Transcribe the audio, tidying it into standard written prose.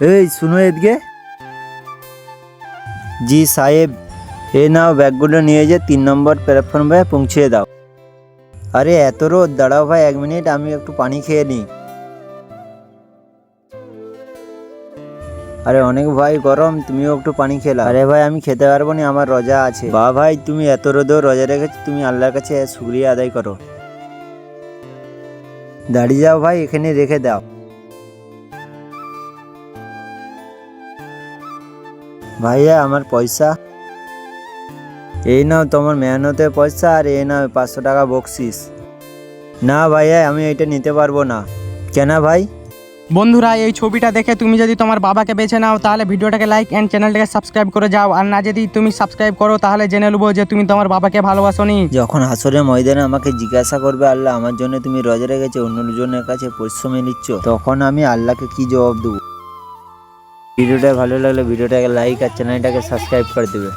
এই শুনো এদিকে। জি সাহেব, এ নাও ব্যাগগুলো নিয়ে যে 3 নম্বর প্ল্যাটফর্মে পৌঁছিয়ে দাও। আরে এত রোদ, দাঁড়াও ভাই 1 মিনিট, আমি একটু পানি খেয়ে নিই। আরে অনেক ভাই গরম, তুমিও একটু পানি খেলা। আরে ভাই আমি খেতে পারবো না, আমার রোজা আছে। বা ভাই তুমি এত রোদেও রোজা রেখেছো, তুমি আল্লাহর কাছে শুকরিয়া আদায় করো। দাঁড়িয়ে যাও ভাই, এখানে রেখে দাও। ভাইয়া আমার পয়সা। এই নাও তোমার মেহনতের পয়সা, আর এই নাও 500 টাকা বকশিস। না ভাইয়া আমি এটা নিতে পারবো না। কেন ভাই? বন্ধুরা, এই ছবিটা দেখে তুমি যদি তোমার বাবাকে বেছে নাও তাহলে ভিডিওটাকে লাইক অ্যান্ড চ্যানেলটাকে সাবস্ক্রাইব করে যাও, আর না যদি তুমি সাবস্ক্রাইব করো তাহলে জেনে নেবো যে তুমি তোমার বাবাকে ভালোবাসোনি। যখন হাসরের ময়দানে আমাকে জিজ্ঞাসা করবে, আল্লাহ আমার জন্য তুমি রোজা রেখেছো, অন্যজনের কাছে পরিশ্রমে নিচ্ছ, তখন আমি আল্লাহকে কি জবাব দেবো? ভিডিওটা ভালো লাগলে ভিডিওটাকে লাইক আর চ্যানেলটাকে সাবস্ক্রাইব করে দেবে।